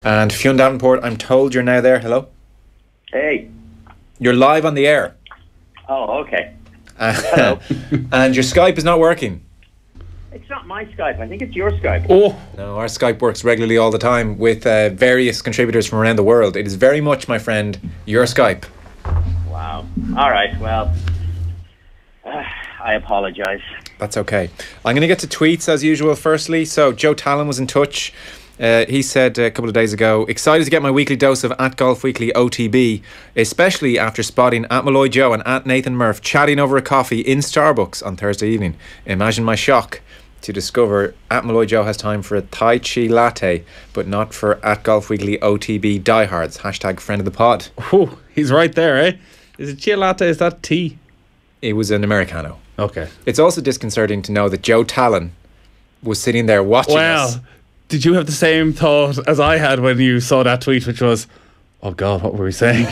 And Fionn Davenport, I'm told you're now there. Hello? Hey. You're live on the air. Oh, okay. Hello. And your Skype is not working. It's not my Skype. I think it's your Skype. Oh. No, our Skype works regularly all the time with various contributors from around the world. It is very much, my friend, your Skype. Wow. All right. Well, I apologise. That's okay. I'm going to get to tweets as usual firstly. So Joe Talon was in touch. He said a couple of days ago, excited to get my weekly dose of @GolfWeekly OTB, especially after spotting @Malloy Joe and @Nathan Murph chatting over a coffee in Starbucks on Thursday evening. Imagine my shock to discover @Malloy Joe has time for a Tai Chi latte, but not for @GolfWeekly OTB diehards. #friend of the pod. Oh, he's right there, eh? Is it chai latte? Is that tea? It was an Americano. Okay. It's also disconcerting to know that Joe Talon was sitting there watching us. Did you have the same thought as I had when you saw that tweet, which was, oh God, what were we saying?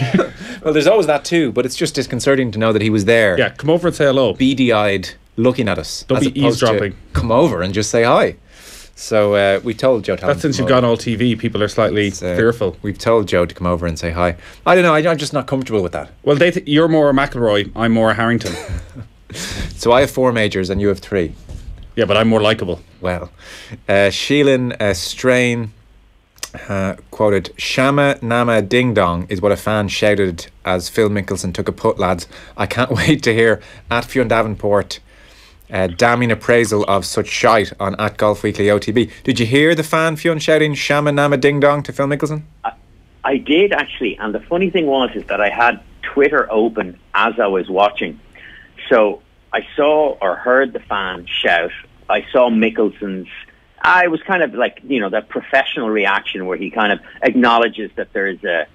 Well, there's always that too, but it's just disconcerting to know that he was there. Yeah, come over and say hello. Beady-eyed, looking at us. Don't be eavesdropping. Come over and just say hi. So we told Joe Talon. That's since you've gone all TV, people are slightly fearful. We've told Joe to come over and say hi. I don't know, I'm just not comfortable with that. Well, you're more a McIlroy, I'm more a Harrington. So I have 4 majors and you have 3. Yeah, but I'm more likeable. Well, Sheelan Strain quoted, "Shama Nama Ding Dong" is what a fan shouted as Phil Mickelson took a putt, lads. I can't wait to hear @Fionn Davenport damning appraisal of such shite on @GolfWeekly OTB. Did you hear the fan Fionn shouting "Shama Nama Ding Dong" to Phil Mickelson? I did actually, and the funny thing is that I had Twitter open as I was watching. So I saw or heard the fan shout. I saw Mickelson's, I was kind of like, that professional reaction where he kind of acknowledges that there's a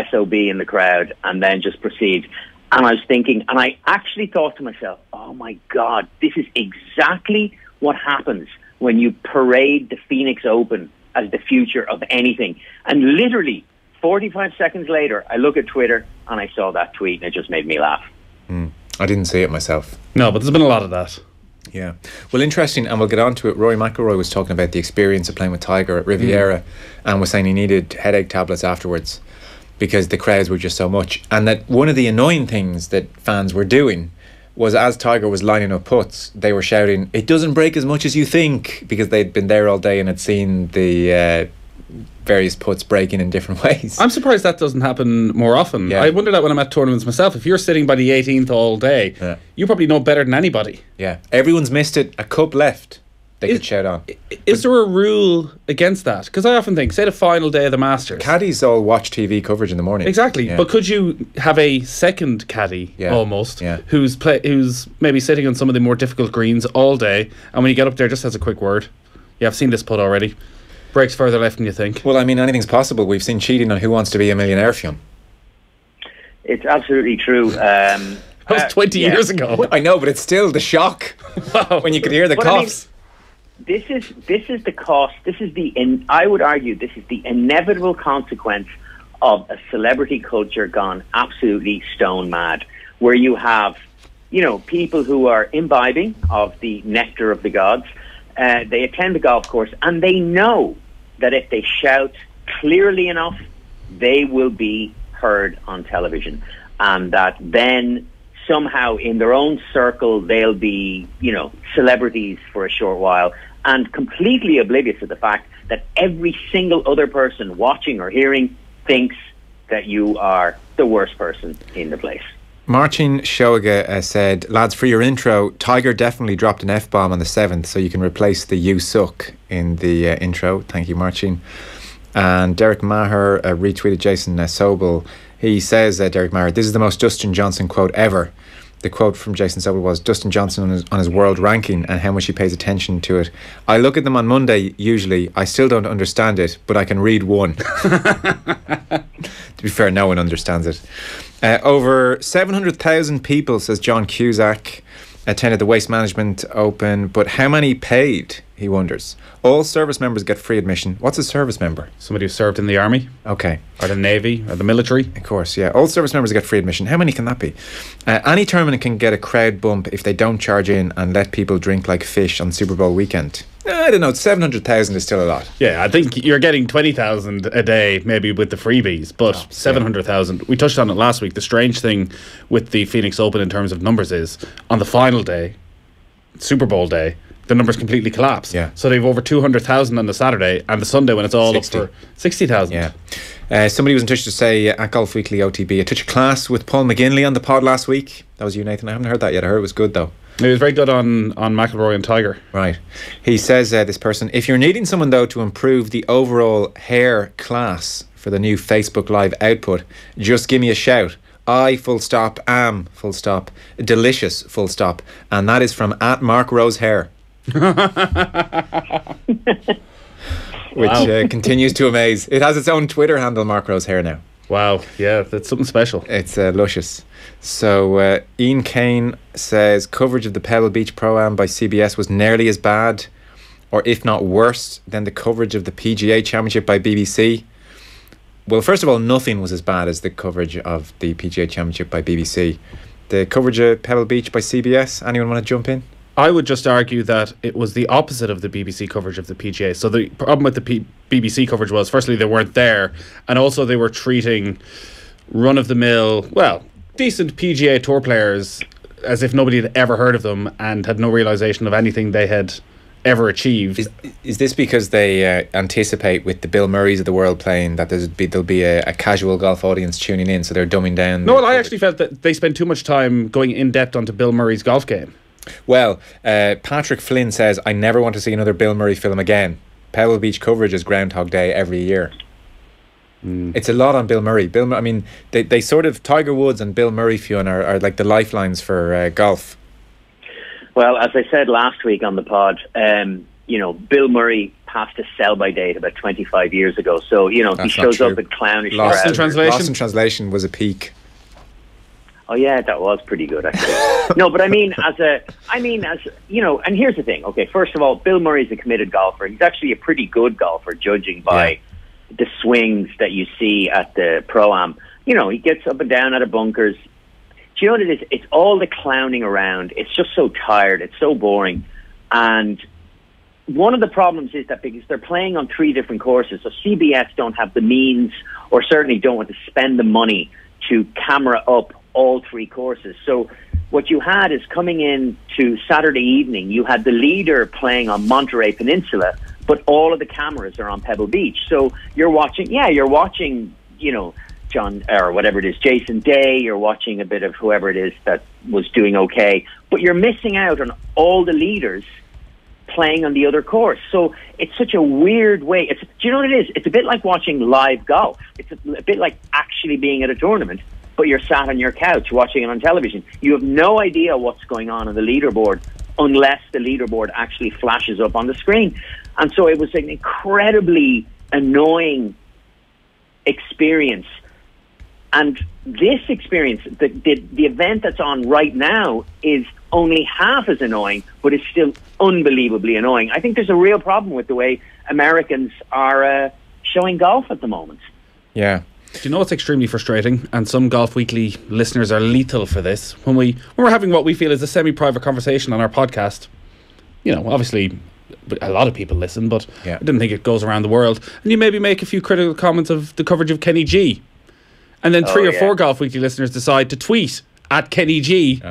SOB in the crowd and then just proceeds. And I was thinking, and I actually thought to myself, oh my God, this is exactly what happens when you parade the Phoenix Open as the future of anything. And literally 45 seconds later, I look at Twitter and I saw that tweet and it just made me laugh. I didn't see it myself. No, but there's been a lot of that. Yeah. Well, interesting, and we'll get on to it. Rory McIlroy was talking about the experience of playing with Tiger at Riviera and was saying he needed headache tablets afterwards because the crowds were just so much. And that one of the annoying things that fans were doing was as Tiger was lining up putts, they were shouting, "It doesn't break as much as you think," because they'd been there all day and had seen the various putts breaking in different ways. I'm surprised that doesn't happen more often. Yeah. I wonder that when I'm at tournaments myself. If you're sitting by the 18th all day, you probably know better than anybody. Yeah. Everyone's missed it. A cup left. They could shout on. Is there a rule against that? Because I often think, say the final day of the Masters. Caddies all watch TV coverage in the morning. Exactly. Yeah. But could you have a second caddy, almost, who's maybe sitting on some of the more difficult greens all day, and when you get up there just has a quick word? Yeah, I've seen this putt already. Breaks further left than you think. Well, I mean, anything's possible. We've seen cheating on Who Wants to Be a Millionaire, Fionn. It's absolutely true. That was 20 years ago. I know, but it's still the shock when you could hear the coughs. I mean, this is the cost. This is I would argue this is the inevitable consequence of a celebrity culture gone absolutely stone mad, where you have, people who are imbibing of the nectar of the gods. They attend the golf course and they know that if they shout clearly enough, they will be heard on television, and that then somehow in their own circle they'll be, celebrities for a short while, and completely oblivious of the fact that every single other person watching or hearing thinks that you are the worst person in the place. Marcin Shoga said, "Lads, for your intro, Tiger definitely dropped an F-bomb on the 7th, so you can replace the 'you suck' in the intro." Thank you, Marcin. And Derek Maher retweeted Jason Sobel. He says, Derek Maher, "This is the most Dustin Johnson quote ever." The quote from Jason Sobel was, "Dustin Johnson on his world ranking and how much he pays attention to it. I look at them on Monday, usually. I still don't understand it, but I can read one." To be fair, no one understands it. Over 700,000 people, says John Cusack, attended the Waste Management Open, but how many paid, he wonders. All service members get free admission. What's a service member? Somebody who served in the army. Okay. Or the navy, or the military. Of course, yeah. All service members get free admission. How many can that be? Any tournament can get a crowd bump if they don't charge in and let people drink like fish on Super Bowl weekend. I don't know. 700,000 is still a lot. Yeah, I think you're getting 20,000 a day, maybe with the freebies, but 700,000. We touched on it last week. The strange thing with the Phoenix Open in terms of numbers is on the final day, Super Bowl day, the numbers completely collapse. Yeah. So they've over 200,000 on the Saturday, and the Sunday when it's all 60. up for 60,000. Yeah. Somebody was in touch to say at Golf Weekly OTB, I took a class with Paul McGinley on the pod last week. That was you, Nathan. I haven't heard that yet. I heard it was good though. It was very good on McIlroy and Tiger. Right. He says, this person, if you're needing someone though to improve the overall hair class for the new Facebook Live output, just give me a shout. I am delicious and that is from at Mark Rose Hair. Which continues to amaze. It has its own Twitter handle, Mark Rose Hair now. Wow, yeah, that's something special. It's luscious. So Ian Kane says coverage of the Pebble Beach Pro-Am by CBS was nearly as bad, or if not worse, than the coverage of the PGA Championship by BBC. Well, first of all, nothing was as bad as the coverage of the PGA Championship by BBC. The coverage of Pebble Beach by CBS, anyone want to jump in? I would just argue that it was the opposite of the BBC coverage of the PGA. So the problem with the BBC coverage was, firstly, they weren't there, and also they were treating run-of-the-mill, well, decent PGA Tour players as if nobody had ever heard of them and had no realisation of anything they had ever achieved. Is this because they anticipate with the Bill Murrays of the world playing that there'll be a casual golf audience tuning in, so they're dumbing down? No, I actually felt that they spent too much time going in depth onto Bill Murray's golf game. Well, Patrick Flynn says, I never want to see another Bill Murray film again. Pebble Beach coverage is Groundhog Day every year. It's a lot on Bill Murray. I mean, they sort of, Tiger Woods and Bill Murray, Fionn, are like the lifelines for golf. Well, as I said last week on the pod, Bill Murray passed a sell-by date about 25 years ago. So, That's he shows up in clownish. Lost in translation? Lost in translation was a peak. Oh yeah, that was pretty good actually. No, but and here's the thing. Okay, first of all, Bill Murray's a committed golfer. He's actually a pretty good golfer, judging by the swings that you see at the Pro-Am. He gets up and down out of bunkers. Do you know what it is? It's all the clowning around. It's just so tired. It's so boring. And one of the problems is that because they're playing on 3 different courses, so CBS don't have the means, or certainly don't want to spend the money to camera up all 3 courses. So what you had is, coming in to Saturday evening, you had the leader playing on Monterey Peninsula, but all of the cameras are on Pebble Beach. So you're watching, John, or whatever it is, Jason Day, you're watching a bit of whoever it is that was doing okay, but you're missing out on all the leaders playing on the other course. So it's such a weird way. Do you know what it is? It's a bit like watching live golf. It's a bit like actually being at a tournament, but you're sat on your couch watching it on television. You have no idea what's going on the leaderboard unless the leaderboard actually flashes up on the screen. And so it was an incredibly annoying experience. And this experience, the event that's on right now, is only half as annoying, but it's still unbelievably annoying. I think there's a real problem with the way Americans are showing golf at the moment. Yeah. Do you know what's extremely frustrating? And some Golf Weekly listeners are lethal for this. When we're having what we feel is a semi-private conversation on our podcast, obviously a lot of people listen, but I didn't think it goes around the world. And you maybe make a few critical comments of the coverage of Kenny G. And then 3 or 4 Golf Weekly listeners decide to tweet at Kenny G,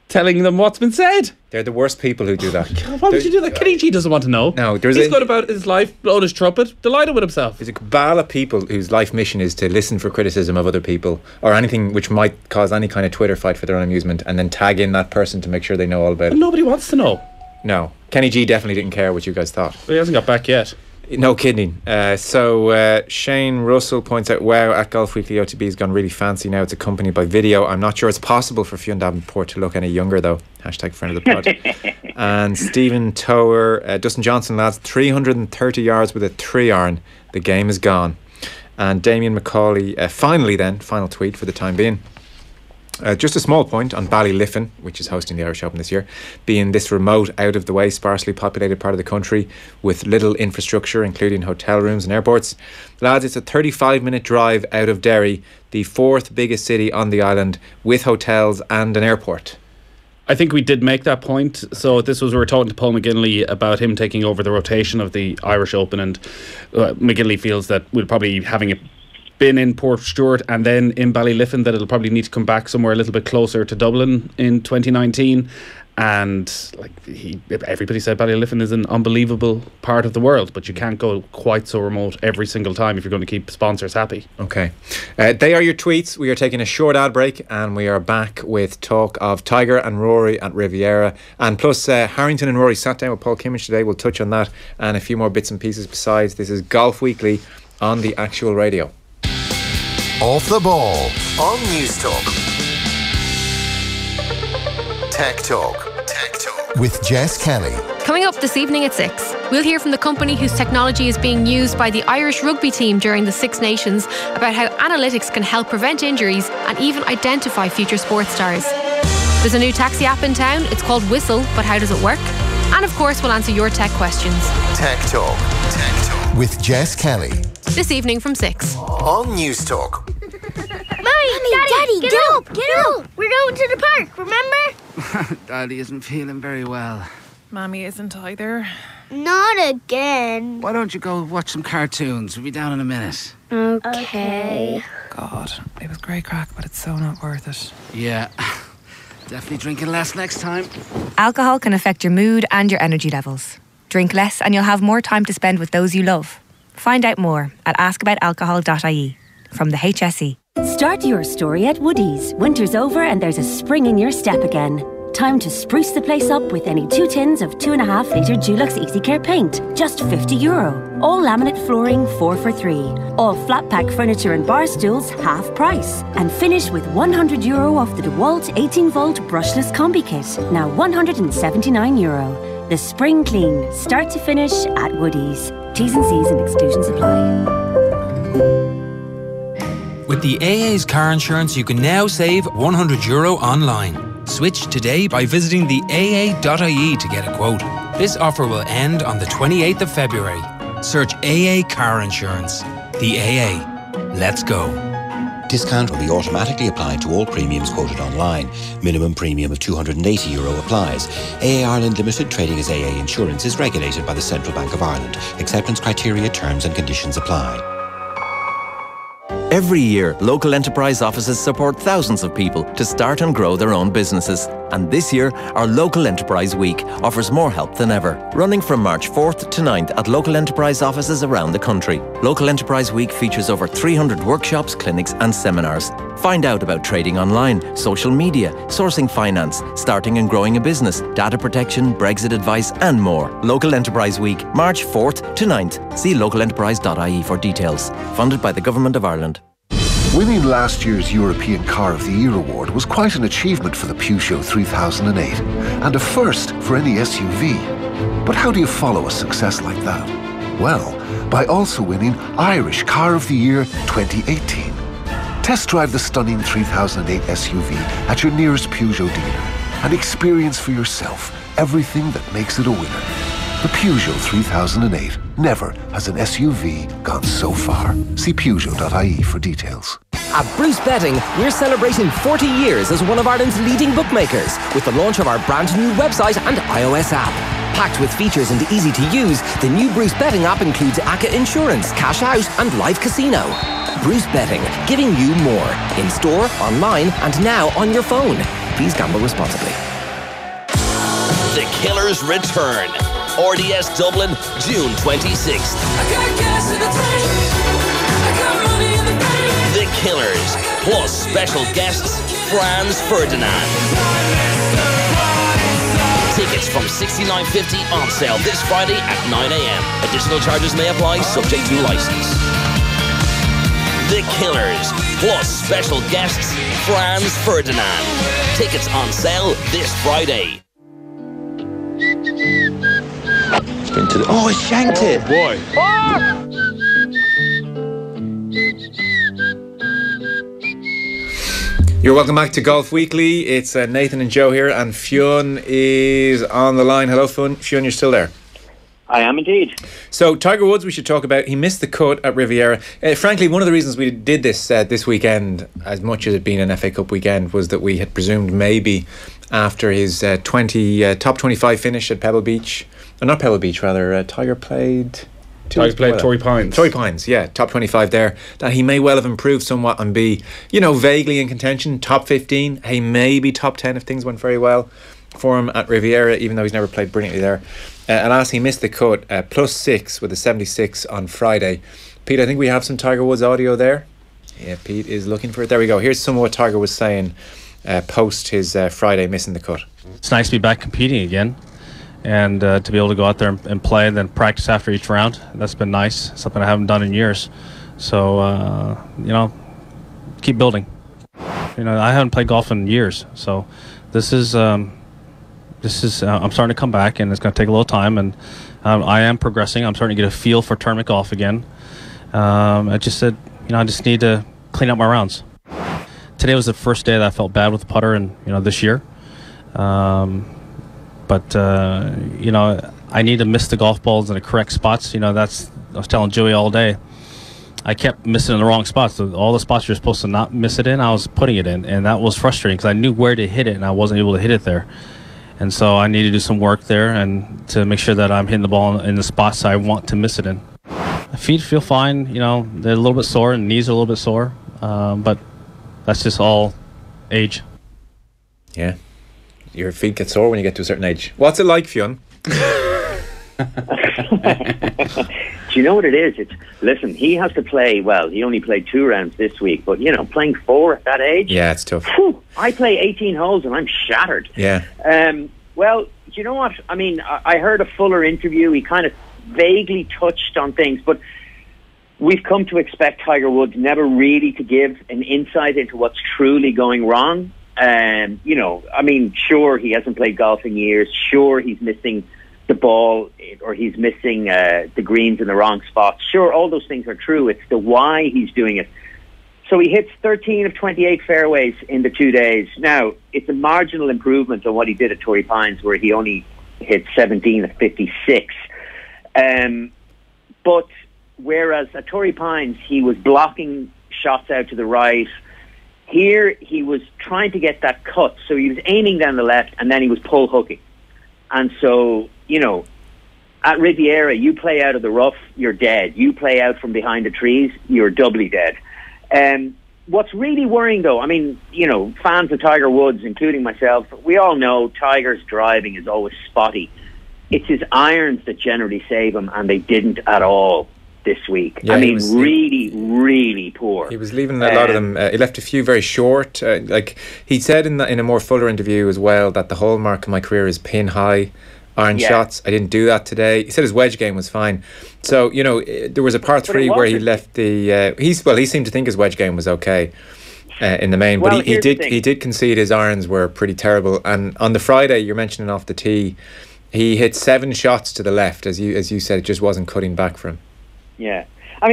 telling them what's been said. They're the worst people who do that. God, why would you do that? Kenny G doesn't want to know. No, he's good about his life, blowing his trumpet, delighted with himself. There's a cabal of people whose life mission is to listen for criticism of other people, or anything which might cause any kind of Twitter fight for their own amusement, and then tag in that person to make sure they know all about it. Nobody wants to know. No. Kenny G definitely didn't care what you guys thought. But he hasn't got back yet. No kidding. So Shane Russell points out, wow, at Golf Weekly OTB has gone really fancy now. It's accompanied by video. I'm not sure it's possible for Fionn Davenport to look any younger though. # friend of the pod. And Stephen Tower, Dustin Johnson, lads, 330 yards with a 3-iron. The game is gone. And Damien McCauley, final tweet for the time being. Just a small point on Ballyliffin, which is hosting the Irish Open this year, being this remote, out-of-the-way, sparsely populated part of the country with little infrastructure, including hotel rooms and airports. Lads, it's a 35-minute drive out of Derry, the 4th biggest city on the island, with hotels and an airport. I think we did make that point. So we were talking to Paul McGinley about him taking over the rotation of the Irish Open, and McGinley feels that we'll probably, having it been in Portstewart and then in Ballyliffin, that it'll probably need to come back somewhere a little bit closer to Dublin in 2019. And everybody said Ballyliffin is an unbelievable part of the world, but you can't go quite so remote every single time if you're going to keep sponsors happy. Okay. They are your tweets. We are taking a short ad break, and we are back with talk of Tiger and Rory at Riviera. And plus, Harrington and Rory sat down with Paul Kimmage today. We'll touch on that and a few more bits and pieces besides. This is Golf Weekly on the Actual Radio. Off the Ball on News Talk. Tech Talk with Jess Kelly. Coming up this evening at 6, we'll hear from the company whose technology is being used by the Irish rugby team during the Six Nations about how analytics can help prevent injuries and even identify future sports stars. There's a new taxi app in town. It's called Whistle, but how does it work? And of course, we'll answer your tech questions. Tech Talk with Jess Kelly. This evening from 6 on News Talk. Daddy, get up! We're going to the park, remember? Daddy isn't feeling very well. Mommy isn't either. Not again. Why don't you go watch some cartoons? We'll be down in a minute. Okay. God, it was great crack, but it's so not worth it. Yeah, definitely drinking less next time. Alcohol can affect your mood and your energy levels. Drink less and you'll have more time to spend with those you love. Find out more at askaboutalcohol.ie from the HSE. Start your story at Woodies. Winter's over and there's a spring in your step again. Time to spruce the place up with any 2 tins of 2.5 litre Dulux Easy Care paint. Just €50. All laminate flooring 4 for 3. All flat pack furniture and bar stools half price. And finish with €100 off the DeWalt 18-volt brushless combi kit. Now €179. The spring clean, start to finish at Woodies. T's and C's and exclusions apply. With the AA's car insurance, you can now save €100 online. Switch today by visiting the AA.ie to get a quote. This offer will end on the 28th of February. Search AA car insurance. The AA. Let's go. Discount will be automatically applied to all premiums quoted online. Minimum premium of €280 applies. AA Ireland Limited, trading as AA Insurance, is regulated by the Central Bank of Ireland. Acceptance criteria, terms and conditions apply. Every year, local enterprise offices support thousands of people to start and grow their own businesses. And this year, our Local Enterprise Week offers more help than ever, running from March 4th to 9th at local enterprise offices around the country. Local Enterprise Week features over 300 workshops, clinics and seminars. Find out about trading online, social media, sourcing finance, starting and growing a business, data protection, Brexit advice and more. Local Enterprise Week, March 4th to 9th. See localenterprise.ie for details. Funded by the Government of Ireland. Winning last year's European Car of the Year award was quite an achievement for the Peugeot 3008 and a first for any SUV. But how do you follow a success like that? Well, by also winning Irish Car of the Year 2018. Test drive the stunning 3008 SUV at your nearest Peugeot dealer and experience for yourself everything that makes it a winner. The Peugeot 3008. Never has an SUV gone so far. See Peugeot.ie for details. At Bruce Betting, we're celebrating 40 years as one of Ireland's leading bookmakers with the launch of our brand new website and iOS app. Packed with features and easy to use, the new Bruce Betting app includes ACCA insurance, cash out and live casino. Bruce Betting, giving you more. In store, online and now on your phone. Please gamble responsibly. The Killers return. RDS Dublin, June 26th. The Killers, plus special guests, Franz Ferdinand. Tickets from $69.50 on sale this Friday at 9 a.m. Additional charges may apply, subject to license. The Killers, plus special guests, Franz Ferdinand. Tickets on sale this Friday. Oh, I shanked it! Boy. You're welcome back to Golf Weekly. It's Nathan and Joe here, and Fionn is on the line. Hello, Fionn. Fionn, you're still there? I am indeed. So Tiger Woods, we should talk about. He missed the cut at Riviera. Frankly, one of the reasons we did this weekend, as much as it being an FA Cup weekend, was that we had presumed maybe after his top 25 finish at Pebble Beach, not Pebble Beach, rather, Tiger played Torrey Pines. Torrey Pines, yeah, top 25 there. That he may well have improved somewhat and be, vaguely in contention, top 15. He may be top 10 if things went very well for him at Riviera, even though he's never played brilliantly there. Alas, he missed the cut, +6 with a 76 on Friday. Pete, I think we have some Tiger Woods audio there. Yeah, Pete is looking for it. There we go. Here's some of what Tiger was saying post his Friday missing the cut. It's nice to be back competing again, and to be able to go out there and play and then practice after each round. That's been nice, something I haven't done in years. So, keep building. I haven't played golf in years, so this is I'm starting to come back, and it's going to take a little time, and I am progressing. I'm starting to get a feel for tournament golf again. I just said, I just need to clean up my rounds. Today was the first day that I felt bad with the putter, and this year. But I need to miss the golf balls in the correct spots. I was telling Joey all day. I kept missing in the wrong spots. So all the spots you're supposed to not miss it in, I was putting it in, and that was frustrating because I knew where to hit it, and I wasn't able to hit it there. And so I need to do some work there and to make sure that I'm hitting the ball in the spots I want to miss it in. My feet feel fine. They're a little bit sore, and knees are a little bit sore, but that's just all age. Yeah. Your feet get sore when you get to a certain age. What's it like, Fionn? Do you know what it is? Listen, he has to play, he only played 2 rounds this week, but, playing 4 at that age? Yeah, it's tough. I play 18 holes and I'm shattered. Yeah. Well, do you know what? I mean, I heard a Fuller interview. He kind of vaguely touched on things, but we've come to expect Tiger Woods never really to give an insight into what's truly going wrong. Sure, he hasn't played golf in years. Sure, he's missing the ball, or he's missing the greens in the wrong spots. Sure, all those things are true. It's the why he's doing it. So he hits 13 of 28 fairways in the 2 days. Now, it's a marginal improvement on what he did at Torrey Pines, where he only hit 17 of 56. But whereas at Torrey Pines, he was blocking shots out to the right. Here, he was trying to get that cut. So he was aiming down the left, and then he was pull hooking. And so, at Riviera, you play out of the rough, you're dead. You play out from behind the trees, you're doubly dead. What's really worrying, though, fans of Tiger Woods, including myself, we all know Tiger's driving is always spotty. It's his irons that generally save him, and they didn't at all this week. Yeah, really, really poor. He was leaving a lot of them. He left a few very short. He said in a more fuller interview as well that the hallmark of my career is pin high iron shots. I didn't do that today. He said his wedge game was fine. So there was a par 3 where he left the. He seemed to think his wedge game was okay in the main, but he did concede his irons were pretty terrible. And on the Friday, you're mentioning off the tee, he hit 7 shots to the left, as you said. It just wasn't cutting back for him. Yeah. On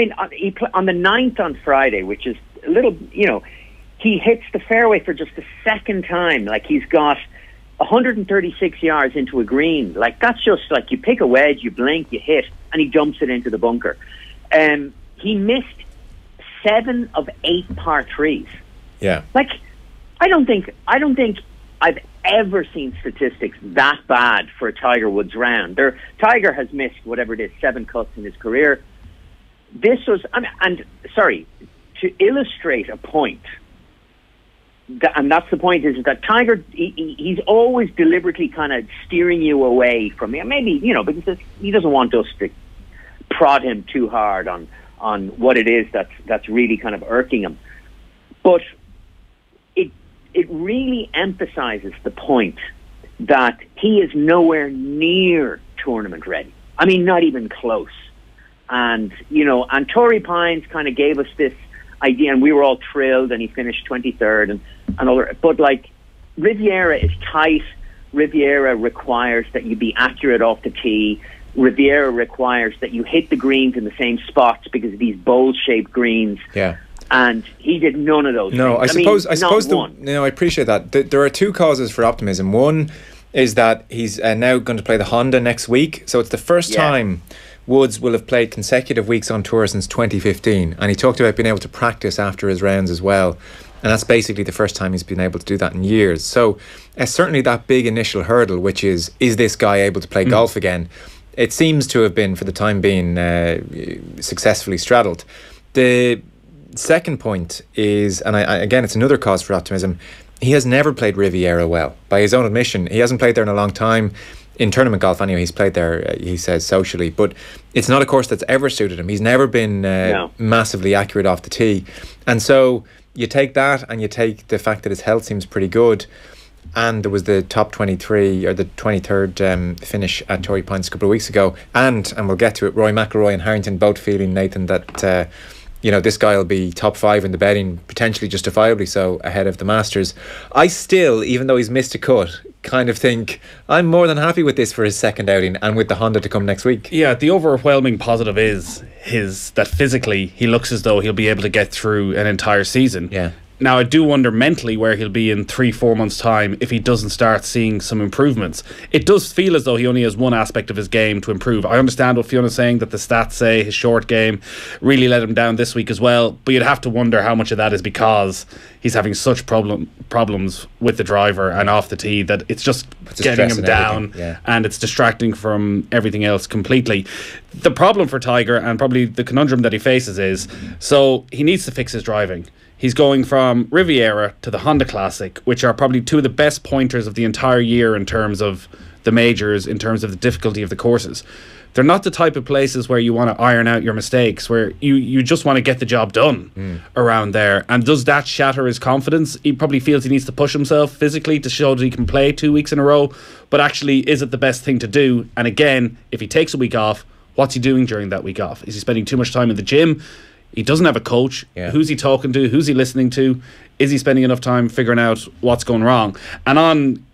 the 9th on Friday, which is a little, he hits the fairway for just the second time. He's got 136 yards into a green. That's just you pick a wedge, you blink, you hit, and he dumps it into the bunker. He missed 7 of 8 par 3s. Yeah. I don't think I've ever seen statistics that bad for a Tiger Woods round. Tiger has missed whatever it is, 7 cuts in his career. This was, to illustrate a point, and that's the point, is that Tiger, he's always deliberately kind of steering you away from me. Maybe, because he doesn't want us to prod him too hard on what it is that's really kind of irking him. But it really emphasizes the point that he is nowhere near tournament ready. Not even close. And, and Torrey Pines kind of gave us this idea, and we were all thrilled, and he finished 23rd and all that. But, Riviera is tight. Riviera requires that you be accurate off the tee. Riviera requires that you hit the greens in the same spots because of these bowl-shaped greens. Yeah. And he did none of those things. I suppose I appreciate that. There are 2 causes for optimism. One, is that he's now going to play the Honda next week. So it's the first time Woods will have played consecutive weeks on tour since 2015. And he talked about being able to practice after his rounds as well. And that's basically the first time he's been able to do that in years. So certainly that big initial hurdle, which is this guy able to play golf again? It seems to have been, for the time being, successfully straddled. The second point is, and again, it's another cause for optimism, he has never played Riviera well. By his own admission, he hasn't played there in a long time. In tournament golf anyway, he's played there, he says, socially. But it's not a course that's ever suited him. He's never been massively accurate off the tee. And so you take that and you take the fact that his health seems pretty good. And there was the top 23 or the 23rd finish at Torrey Pines a couple of weeks ago. And we'll get to it, Rory McIlroy and Harrington both feeling, Nathan, that this guy will be top 5 in the betting, potentially justifiably so, ahead of the Masters. I still, even though he's missed a cut, kind of think I'm more than happy with this for his second outing and with the Honda to come next week. Yeah, the overwhelming positive is that physically he looks as though he'll be able to get through an entire season. Yeah. Now, I do wonder mentally where he'll be in 3-4 months' time if he doesn't start seeing some improvements. It does feel as though he only has one aspect of his game to improve. I understand what Fionn is saying, that the stats say his short game really let him down this week as well, but you'd have to wonder how much of that is because he's having such problems with the driver and off the tee that it's just getting him down, and it's distracting from everything else completely. The problem for Tiger, and probably the conundrum that he faces, is so he needs to fix his driving. He's going from Riviera to the Honda Classic, which are probably two of the best pointers of the entire year in terms of the majors, in terms of the difficulty of the courses. They're not the type of places where you want to iron out your mistakes, where you just want to get the job done around there. And does that shatter his confidence? He probably feels he needs to push himself physically to show that he can play 2 weeks in a row. But actually, is it the best thing to do? And again, if he takes a week off, what's he doing during that week off? Is he spending too much time in the gym? He doesn't have a coach. Who's he talking to? Who's he listening to? Is he spending enough time figuring out what's going wrong? And on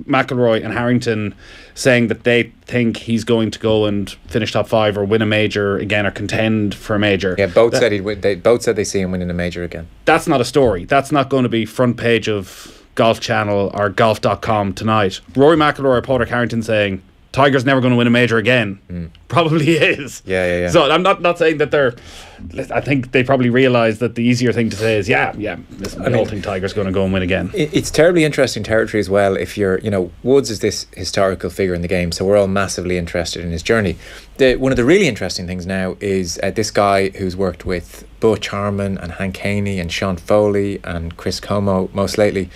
McIlroy and Harrington saying that they think he's going to go and finish top 5 or win a major again or contend for a major. Yeah, both said he'd win. Both said they see him winning a major again. That's not a story. That's not going to be front page of Golf Channel or golf.com tonight. Rory McIlroy or Padraig Harrington saying Tiger's never going to win a major again. Probably is. Yeah. So I'm not saying that they're... I think they probably realise that the easier thing to say is, listen, I don't think Tiger's going to go and win again. It's terribly interesting territory as well. If you're, Woods is this historical figure in the game, so we're all massively interested in his journey. One of the really interesting things now is this guy who's worked with Butch Harmon and Hank Haney and Sean Foley and Chris Como most lately,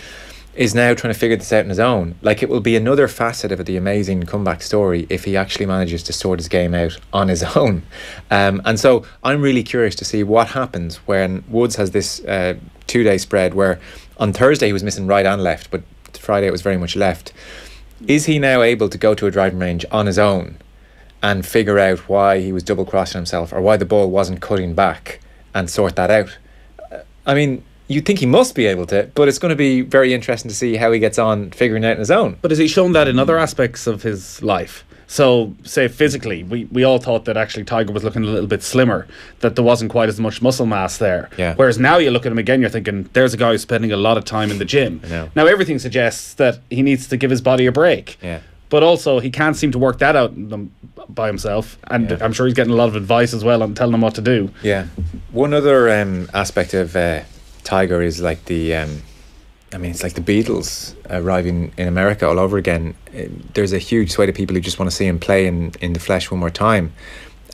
is now trying to figure this out on his own. Like, it will be another facet of the amazing comeback story if he actually manages to sort his game out on his own. And so I'm really curious to see what happens when Woods has this 2-day spread where on Thursday he was missing right and left, but Friday it was very much left. Is he now able to go to a driving range on his own and figure out why he was double crossing himself or why the ball wasn't cutting back and sort that out? I mean, you'd think he must be able to, but it's going to be very interesting to see how he gets on figuring it out on his own. But has he shown that in other aspects of his life? So, say physically, we all thought that actually Tiger was looking a little bit slimmer, that there wasn't quite as much muscle mass there. Yeah. Whereas now you look at him again, you're thinking, there's a guy who's spending a lot of time in the gym. Now everything suggests that he needs to give his body a break. But also, he can't seem to work that out by himself. And I'm sure he's getting a lot of advice as well on telling him what to do. Yeah. One other aspect of Tiger is like it's like the Beatles arriving in America all over again. There's a huge swathe of people who just want to see him play in the flesh one more time,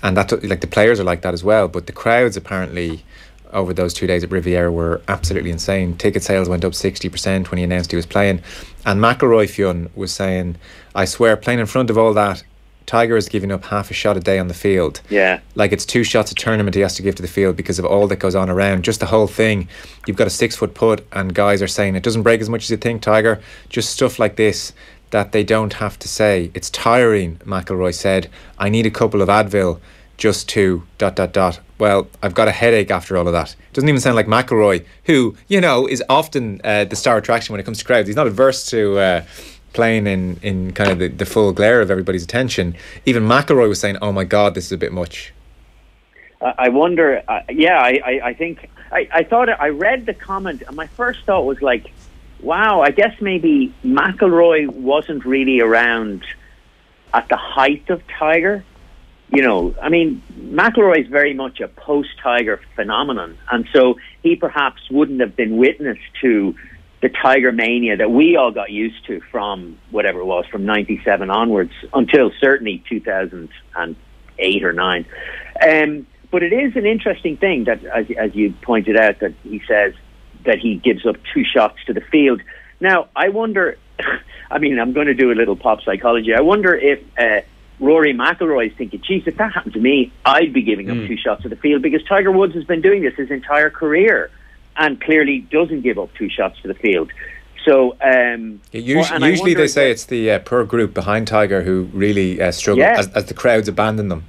and that, like, the players are like that as well. But the crowds apparently over those 2 days at Riviera were absolutely insane. Ticket sales went up 60% when he announced he was playing, and McIlroy Fionn was saying, "I swear, playing in front of all that, Tiger is giving up half a shot a day on the field. Like, it's 2 shots a tournament he has to give to the field because of all that goes on around. Just the whole thing. You've got a 6-foot putt and guys are saying it doesn't break as much as you think, Tiger. Just stuff like this that they don't have to say. It's tiring," McIlroy said. "I need a couple of Advil just to ... Well, I've got a headache after all of that." Doesn't even sound like McIlroy, who, is often the star attraction when it comes to crowds. He's not averse to playing in kind of the full glare of everybody's attention. Even McIlroy was saying, "Oh my God, this is a bit much." I wonder. I think I thought I read the comment, and my first thought was like, wow, I guess maybe McIlroy wasn't really around at the height of Tiger. You know, I mean, McIlroy is very much a post-Tiger phenomenon, and so he perhaps wouldn't have been witness to the Tiger mania that we all got used to from whatever it was, from 97 onwards, until certainly 2008 or 9. But it is an interesting thing that, as you pointed out, that he says that he gives up 2 shots to the field. Now, I wonder, I mean, I'm going to do a little pop psychology. I wonder if Rory McIlroy is thinking, geez, if that happened to me, I'd be giving up 2 shots to the field, because Tiger Woods has been doing this his entire career and clearly doesn't give up 2 shots to the field. So usually they say it's the poor group behind Tiger who really struggle as the crowds abandon them.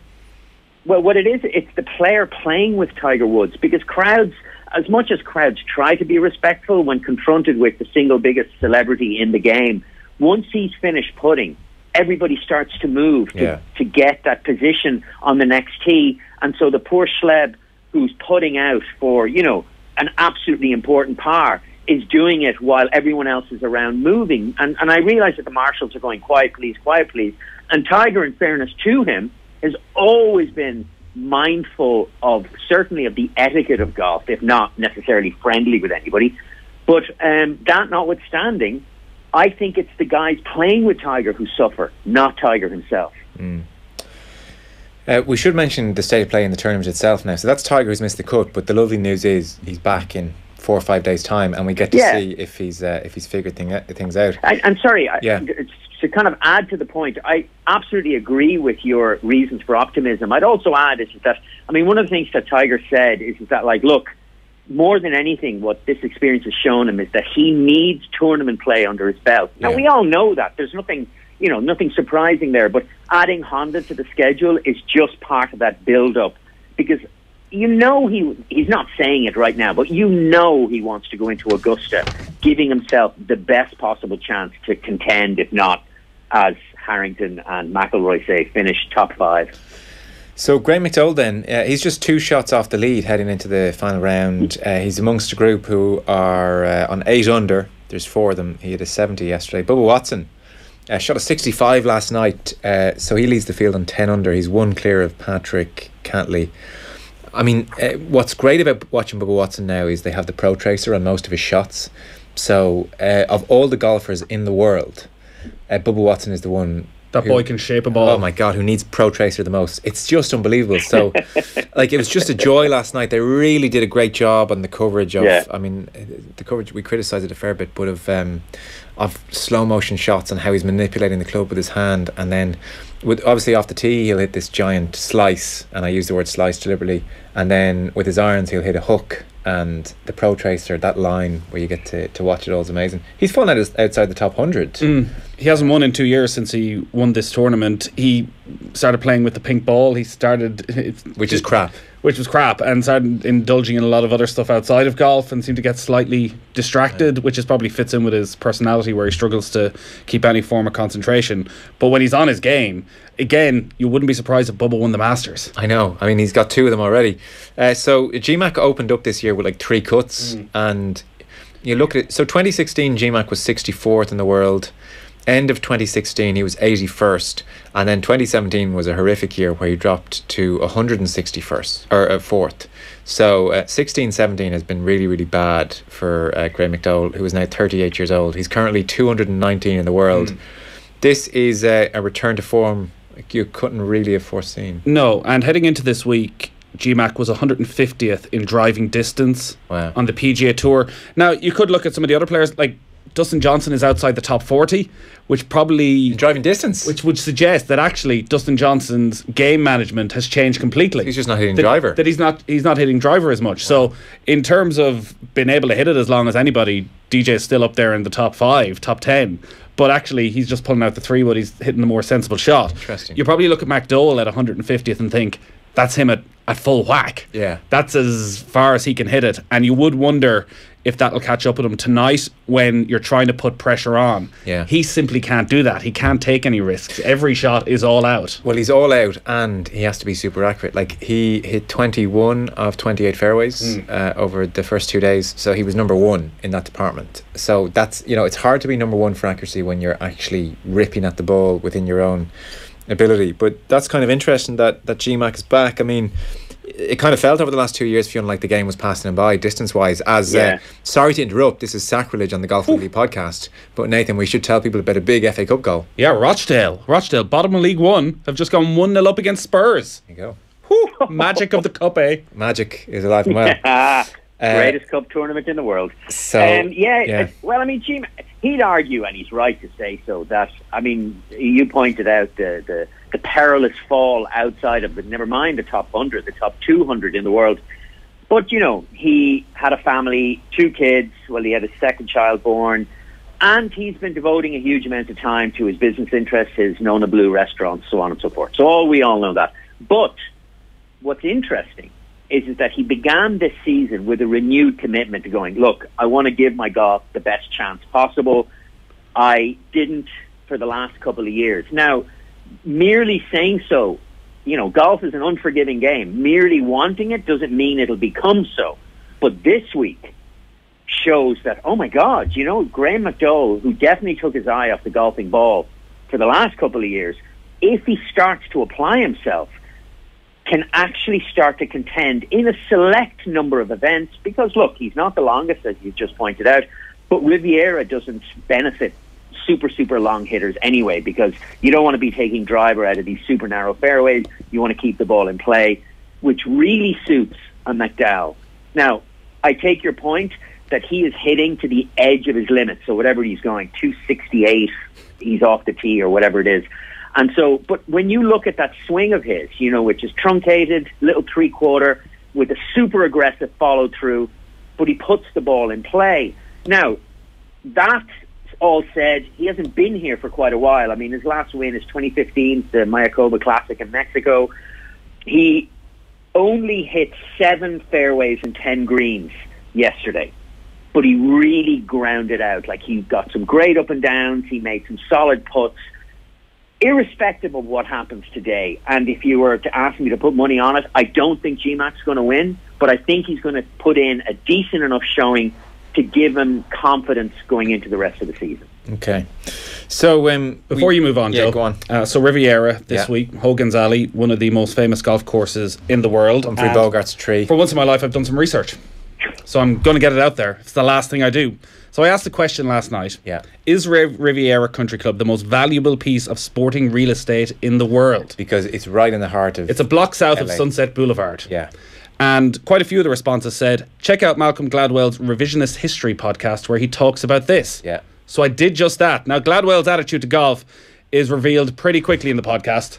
Well, what it is, it's the player playing with Tiger Woods, because crowds, as much as crowds try to be respectful when confronted with the single biggest celebrity in the game, once he's finished putting, everybody starts to move to get that position on the next tee. And so the poor schleb who's putting out for, you know, an absolutely important par is doing it while everyone else is around moving. And I realise that the marshals are going, quiet please, quiet please. And Tiger, in fairness to him, has always been mindful of, certainly of the etiquette of golf, if not necessarily friendly with anybody. But that notwithstanding, I think it's the guys playing with Tiger who suffer, not Tiger himself. We should mention the state of play in the tournament itself now. So that's Tiger who's missed the cut, but the lovely news is he's back in 4 or 5 days' time, and we get to see if he's figured things out. I'm sorry. To kind of add to the point, I absolutely agree with your reasons for optimism. I'd also add is that, I mean, one of the things that Tiger said is that, like, look, more than anything, what this experience has shown him is that he needs tournament play under his belt. Now, we all know that. There's nothing surprising there, but adding Honda to the schedule is just part of that build-up, because you know he's not saying it right now, but you know he wants to go into Augusta giving himself the best possible chance to contend, if not, as Harrington and McIlroy say, finish top 5. So Graeme McDowell then, he's just 2 shots off the lead heading into the final round. He's amongst a group who are on 8 under. There's 4 of them. He had a 70 yesterday. Bubba Watson shot a 65 last night, so he leads the field on 10 under. He's 1 clear of Patrick Cantley. I mean, what's great about watching Bubba Watson now is they have the Pro Tracer on most of his shots. So of all the golfers in the world, Bubba Watson is the one that boy can shape a ball. Oh my God, who needs Pro Tracer the most? It's just unbelievable. So like, it was just a joy last night. They really did a great job on the coverage of I mean, the coverage, we criticised it a fair bit, but of slow motion shots and how he's manipulating the club with his hand, and then with obviously off the tee he'll hit this giant slice, and I use the word slice deliberately, and then with his irons he'll hit a hook, and the Pro Tracer, that line where you get to watch it all, is amazing. He's fallen outside the top 100. He hasn't won in 2 years since he won this tournament. He started playing with the pink ball. He started, which was crap, and started indulging in a lot of other stuff outside of golf, and seemed to get slightly distracted, which is probably fits in with his personality, where he struggles to keep any form of concentration. But when he's on his game, again, you wouldn't be surprised if Bubba won the Masters. I know. I mean, he's got 2 of them already. So GMAC opened up this year with like 3 cuts, and you look at it. So 2016 GMAC was 64th in the world. End of 2016 he was 81st, and then 2017 was a horrific year where he dropped to 161st or 4th. So 16-17 has been really, really bad for Graeme McDowell, who is now 38 years old. He's currently 219 in the world. This is a return to form like you couldn't really have foreseen. No, and heading into this week, GMAC was 150th in driving distance on the PGA Tour. Now, you could look at some of the other players, like Dustin Johnson is outside the top 40, which probably... in driving distance. Which would suggest that actually Dustin Johnson's game management has changed completely. He's just not hitting driver. That he's not hitting driver as much. So in terms of being able to hit it as long as anybody, DJ's still up there in the top 5, top 10. But actually, he's just pulling out the 3-wood. He's hitting a more sensible shot. Interesting. You probably look at McDowell at 150th and think, that's him at at full whack. Yeah. That's as far as he can hit it. And you would wonder if that'll catch up with him tonight when you're trying to put pressure on. Yeah. He simply can't do that. He can't take any risks. Every shot is all out. Well, he's all out, and he has to be super accurate. Like, he hit 21 of 28 fairways over the first 2 days, so he was number one in that department. So that's, you know, it's hard to be number one for accuracy when you're actually ripping at the ball within your own ability. But that's kind of interesting that GMAC is back. I mean, it kind of felt over the last 2 years, Fionn, like the game was passing him by distance-wise. Sorry to interrupt, this is sacrilege on the Golf Weekly podcast, but Nathan, we should tell people about a big FA Cup goal. Yeah, Rochdale, bottom of League One, have just gone 1-0 up against Spurs. There you go. Whew, magic of the cup, eh? Magic is alive and well. Greatest cup tournament in the world. So, well, I mean, Jim, he'd argue, and he's right to say so, that, I mean, you pointed out the perilous fall outside of, never mind the top 100, the top 200 in the world. But, you know, he had a family, 2 kids, well, he had his second child born, and he's been devoting a huge amount of time to his business interests, his Nona Blue restaurants, so on and so forth. So we all know that. But what's interesting is that he began this season with a renewed commitment to going, look, I want to give my golf the best chance possible. I didn't for the last couple of years. Now, merely saying so, you know, golf is an unforgiving game. Merely wanting it doesn't mean it'll become so. But this week shows that, oh my God, you know, Graeme McDowell, who definitely took his eye off the golfing ball for the last couple of years, if he starts to apply himself, can actually start to contend in a select number of events. Because, look, he's not the longest, as you just pointed out, but Riviera doesn't benefit super long hitters anyway, because you don't want to be taking driver out of these super narrow fairways. You want to keep the ball in play, which really suits a McDowell. Now, I take your point that he is hitting to the edge of his limit. So whatever he's going, 268, he's off the tee or whatever it is. And so, but when you look at that swing of his, you know, which is truncated, little 3/4, with a super aggressive follow through, but he puts the ball in play. Now, that all said, he hasn't been here for quite a while. I mean, his last win is 2015, the Mayakoba Classic in Mexico. He only hit 7 fairways and 10 greens yesterday, but he really grounded out. Like, he got some great up and downs, he made some solid putts. Irrespective of what happens today, and if you were to ask me to put money on it, I don't think GMAC's going to win, but I think he's going to put in a decent enough showing to give him confidence going into the rest of the season. Okay. So before you move on, Joe, go on. So Riviera this week, Hogan's Alley, one of the most famous golf courses in the world. Humphrey Bogart's tree. For once in my life, I've done some research, so I'm going to get it out there. It's the last thing I do. So I asked the question last night. Is Riviera Country Club the most valuable piece of sporting real estate in the world? Because it's right in the heart of... It's a block south of Sunset Boulevard. And quite a few of the responses said, check out Malcolm Gladwell's Revisionist History podcast where he talks about this. So I did just that. Now, Gladwell's attitude to golf is revealed pretty quickly in the podcast.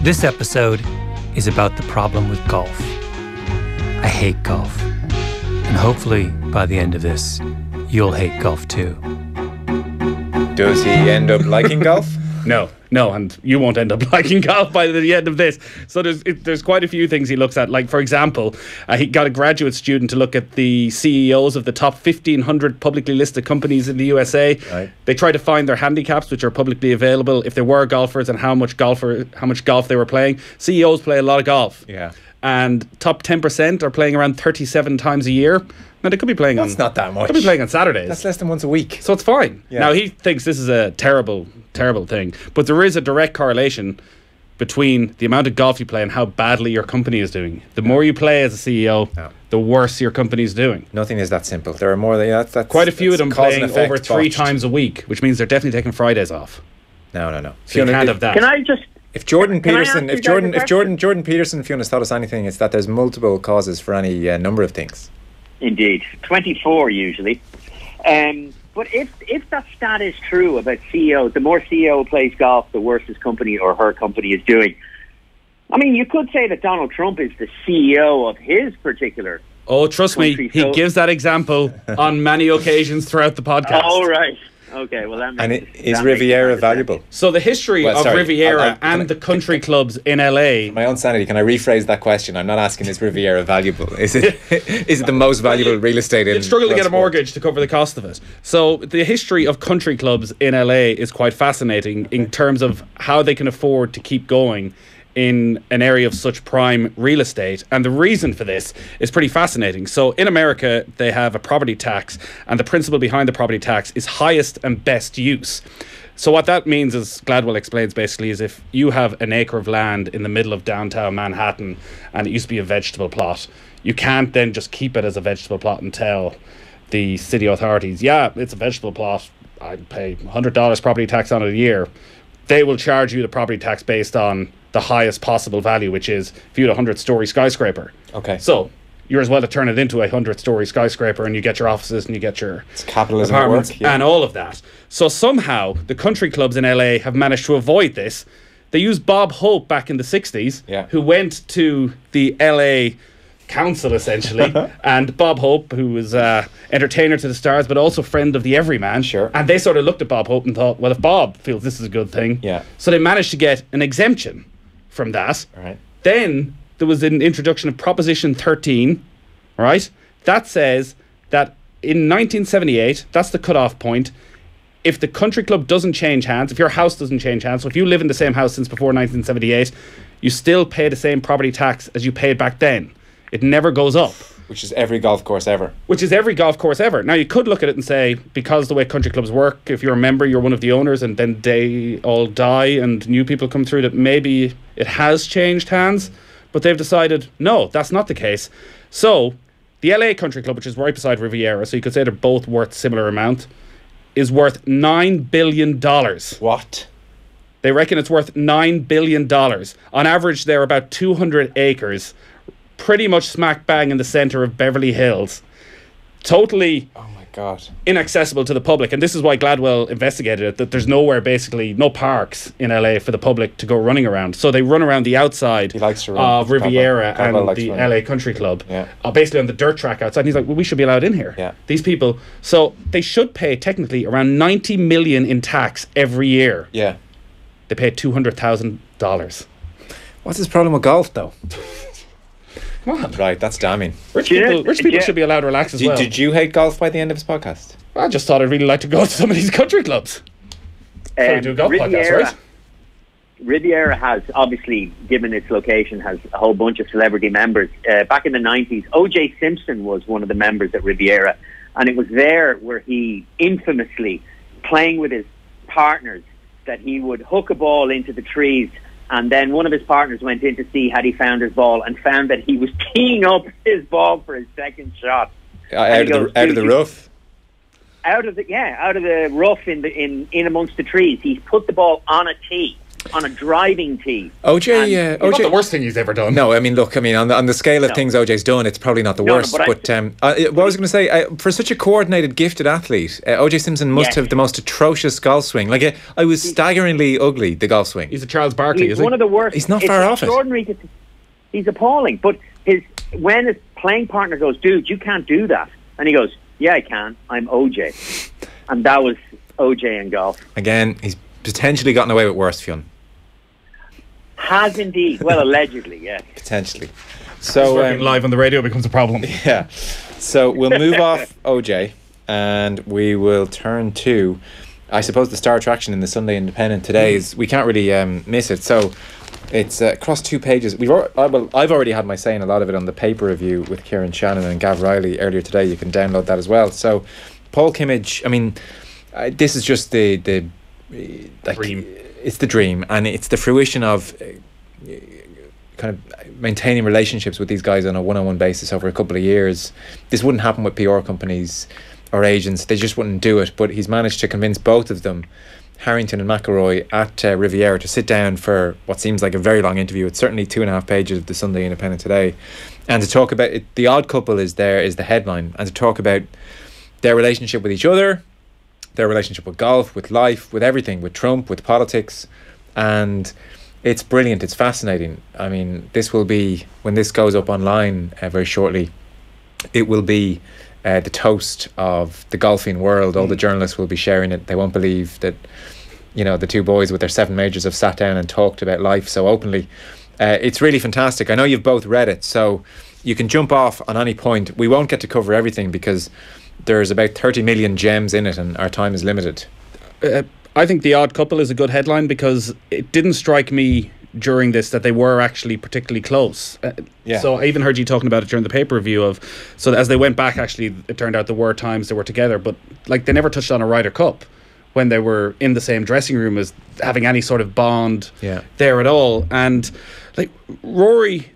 This episode is about the problem with golf. I hate golf. And hopefully, by the end of this, you'll hate golf too. Does he end up liking golf? No, and you won't end up liking golf by the end of this. So there's quite a few things he looks at. Like, for example, he got a graduate student to look at the CEOs of the top 1,500 publicly listed companies in the USA. They try to find their handicaps, which are publicly available, if there were golfers and how much golf they were playing. CEOs play a lot of golf. And top 10% are playing around 37 times a year. Now, they could be playing That's not that much. Could be playing on Saturdays. That's less than once a week. So it's fine. Now, he thinks this is a terrible thing. But there is a direct correlation between the amount of golf you play and how badly your company is doing. The more you play as a CEO, the worse your company is doing. Nothing is that simple. There are more than quite a few of them playing over 3 times a week, which means they're definitely taking Fridays off. No. So you can't have that. Can I just... If Jordan Peterson has taught us anything, it's that there's multiple causes for any number of things. Indeed, 24 usually. But if that stat is true about CEOs, the more CEO plays golf, the worse his company or her company is doing. I mean, you could say that Donald Trump is the CEO of his particular. Oh, trust me, he gives that example on many occasions throughout the podcast. Oh, right. Okay, well that makes is Riviera valuable? So the history of Riviera and the country clubs in LA. My own sanity, can I rephrase that question? I'm not asking is Riviera valuable. Is it the most valuable real estate in? You'd struggle to get a mortgage to cover the cost of it. So the history of country clubs in LA is quite fascinating in terms of how they can afford to keep going in an area of such prime real estate, and the reason for this is pretty fascinating. So in America they have a property tax, and the principle behind the property tax is highest and best use. So what that means, as Gladwell explains basically, is if you have an acre of land in the middle of downtown Manhattan and it used to be a vegetable plot, you can't then just keep it as a vegetable plot and tell the city authorities, yeah, it's a vegetable plot, I pay $100 property tax on it a year. They will charge you the property tax based on the highest possible value, which is if you had a 100-story skyscraper. Okay. So you're as well to turn it into a 100-story skyscraper, and you get your offices and you get your capitalism apartments at work, yeah. and all of that. So somehow the country clubs in LA have managed to avoid this. They used Bob Hope back in the 60s, who went to the LA council essentially, and Bob Hope, who was entertainer to the stars but also friend of the everyman, and they sort of looked at Bob Hope and thought, well, if Bob feels this is a good thing, so they managed to get an exemption from that. Right. Then there was an introduction of Proposition 13, right? That says that in 1978, that's the cutoff point. If the country club doesn't change hands, if your house doesn't change hands, so if you live in the same house since before 1978, you still pay the same property tax as you paid back then. It never goes up. Which is every golf course ever. Which is every golf course ever. Now, you could look at it and say, because the way country clubs work, if you're a member, you're one of the owners, and then they all die and new people come through, that maybe it has changed hands. But they've decided, no, that's not the case. So, the LA Country Club, which is right beside Riviera, so you could say they're both worth similar amount, is worth $9 billion. What? They reckon it's worth $9 billion. On average, they're about 200 acres, pretty much smack bang in the centre of Beverly Hills. Totally God. inaccessible to the public. And this is why Gladwell investigated it, that there's nowhere, basically, no parks in LA for the public to go running around. So they run around the outside of Riviera and the LA Country Club, basically on the dirt track outside. And he's like, well, we should be allowed in here. Yeah. These people. So they should pay, technically, around $90 million in tax every year. Yeah. They pay $200,000. What's his problem with golf, though? Right, that's damning. Rich people should be allowed to relax as well. Did you hate golf by the end of his podcast? I just thought I'd really like to go to some of these country clubs. So we do a golf podcast, right? Riviera has, obviously, given its location, has a whole bunch of celebrity members. Back in the 90s, O.J. Simpson was one of the members at Riviera, and it was there where he infamously, playing with his partners, that he would hook a ball into the trees, and then one of his partners went in to see had he found his ball and found that he was teeing up his ball for his second shot. Out of the rough? Out of the rough in amongst the trees. He put the ball on a tee, on a driving tee. OJ, not the worst thing he's ever done. No, I mean, look, on the scale of things OJ's done, it's probably not the worst. But what I was going to say, for such a coordinated, gifted athlete, OJ Simpson must have the most atrocious golf swing. Like, I was staggeringly ugly, the golf swing. He's a Charles Barkley, he's one of the worst. He's not far off it. He's appalling. But when his playing partner goes, dude, you can't do that. And he goes, yeah, I can. I'm OJ. And that was OJ in golf. Again, he's potentially gotten away with worse, Fionn. Has indeed. Well, allegedly, yeah. Potentially. So live on the radio becomes a problem. Yeah. So we'll move off OJ and we will turn to, I suppose, the star attraction in the Sunday Independent today is, we can't really miss it. So it's across 2 pages. I've already had my say in a lot of it on the paper review with Kieran Shannon and Gav Riley earlier today. You can download that as well. So Paul Kimmage, I mean, this is just the dream. It's the dream, and it's the fruition of kind of maintaining relationships with these guys on a one-on-one basis over a couple of years. This wouldn't happen with PR companies or agents. They just wouldn't do it. But he's managed to convince both of them, Harrington and McIlroy, at Riviera, to sit down for what seems like a very long interview. It's certainly 2.5 pages of the Sunday Independent today, and to talk about it. The Odd Couple is the headline, and to talk about their relationship with each other, their relationship with golf, with life, with everything, with Trump, with politics. And it's brilliant, it's fascinating. I mean, this will be, when this goes up online very shortly, it will be the toast of the golfing world. All the journalists will be sharing it. They won't believe that, you know, the two boys with their 7 majors have sat down and talked about life so openly. It's really fantastic. I know you've both read it, so you can jump off on any point. We won't get to cover everything because there's about 30 million gems in it and our time is limited. I think The Odd Couple is a good headline because it didn't strike me during this that they were actually particularly close. So I even heard you talking about it during the paper review of, so as they went back, actually it turned out there were times they were together, but like they never touched on a Ryder Cup when they were in the same dressing room as having any sort of bond there at all. And like Rory,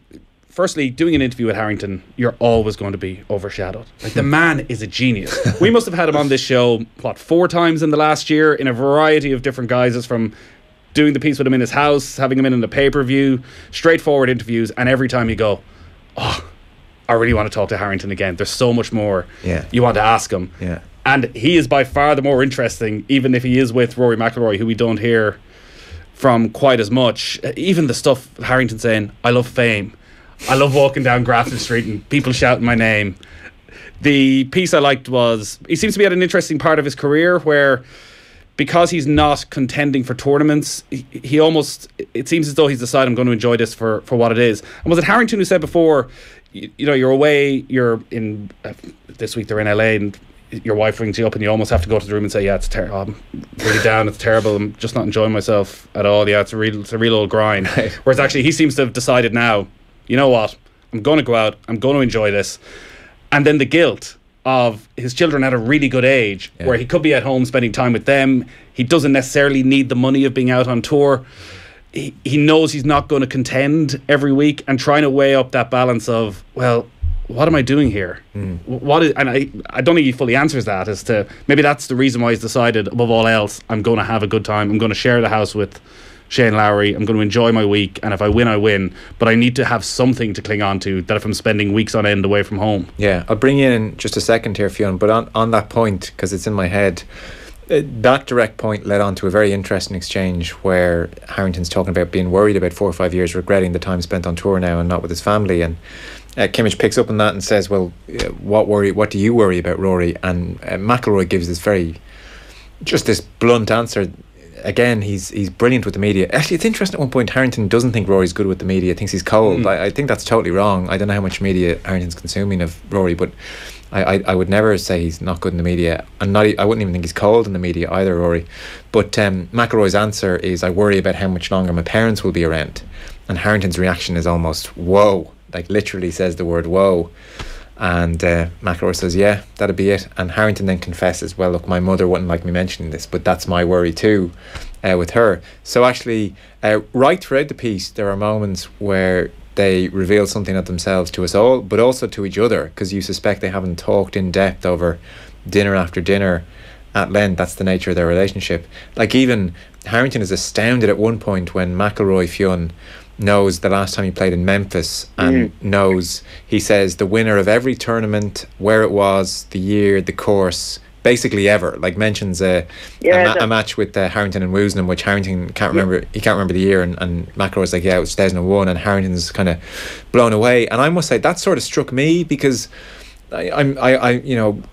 firstly, doing an interview with Harrington, you're always going to be overshadowed. Like, the man is a genius. We must have had him on this show, 4 times in the last year, in a variety of different guises, from doing the piece with him in his house, having him in a pay-per-view, straightforward interviews, and every time you go, oh, I really want to talk to Harrington again. There's so much more you want to ask him. And he is by far the more interesting, even if he is with Rory McIlroy, who we don't hear from quite as much. Even the stuff Harrington saying, I love fame. I love walking down Grafton Street and people shouting my name. The piece I liked was, he seems to be at an interesting part of his career where, because he's not contending for tournaments, he almost, it seems as though he's decided, I'm going to enjoy this for what it is. And was it Harrington who said before, you know, you're away, you're in, this week they're in LA, and your wife rings you up and you almost have to go to the room and say, yeah, it's terrible, I'm really down, it's terrible, I'm just not enjoying myself at all, it's a real old grind. Whereas actually he seems to have decided now, you know what, I'm going to go out, I'm going to enjoy this. And then the guilt of his children at a really good age, where he could be at home spending time with them, he doesn't necessarily need the money of being out on tour, he knows he's not going to contend every week, and trying to weigh up that balance of, well, what am I doing here? What is, and I don't think he fully answers that, as to maybe that's the reason why he's decided, above all else, I'm going to have a good time, I'm going to share the house with Shane Lowry, I'm going to enjoy my week, and if I win, I win, but I need to have something to cling on to, that if I'm spending weeks on end away from home. I'll bring you in just a second here, Fionn, but on that point, because it's in my head, that direct point led on to a very interesting exchange where Harrington's talking about being worried about 4 or 5 years, regretting the time spent on tour now and not with his family, and Kimmage picks up on that and says, well, what do you worry about, Rory? And McIlroy gives this blunt answer. Again, he's brilliant with the media. Actually, it's interesting, at one point Harrington doesn't think Rory's good with the media, thinks he's cold. I think that's totally wrong. I don't know how much media Harrington's consuming of Rory, but I would never say he's not good in the media, and I wouldn't even think he's cold in the media either, Rory. But McIlroy's answer is, I worry about how much longer my parents will be around. And Harrington's reaction is almost, whoa, like literally says the word whoa. And McIlroy says, yeah, that'd be it. And Harrington then confesses, well, look, my mother wouldn't like me mentioning this, but that's my worry too, with her. So actually, right throughout the piece, there are moments where they reveal something of themselves to us all, but also to each other, because you suspect they haven't talked in depth over dinner after dinner at length. That's the nature of their relationship. Like, even Harrington is astounded at one point when McIlroy, Fionn, knows the last time he played in Memphis, and knows, he says, the winner of every tournament, where it was, the year, the course, basically ever. Like, mentions a match with Harrington and Woosnam, which Harrington can't remember. He can't remember the year, and McIlroy's like, yeah, it was 2001, and Harrington's kind of blown away. And I must say, that sort of struck me, because I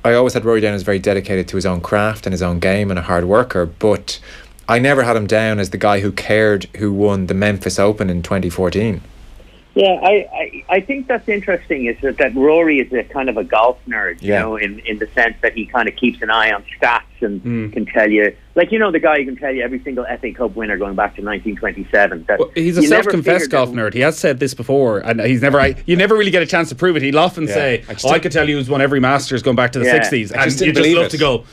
always had Rory down as very dedicated to his own craft and his own game and a hard worker, but I never had him down as the guy who cared who won the Memphis Open in 2014. Yeah, I think that's interesting, is that Rory is a kind of a golf nerd, you know, in the sense that he kind of keeps an eye on stats and can tell you, like, you know, the guy who can tell you every single FA Cup winner going back to 1927. That, he's a self-confessed golf nerd. He has said this before, and you never really get a chance to prove it. He'll often say, I could tell you who's won every Masters going back to the 60s. And you just love to go,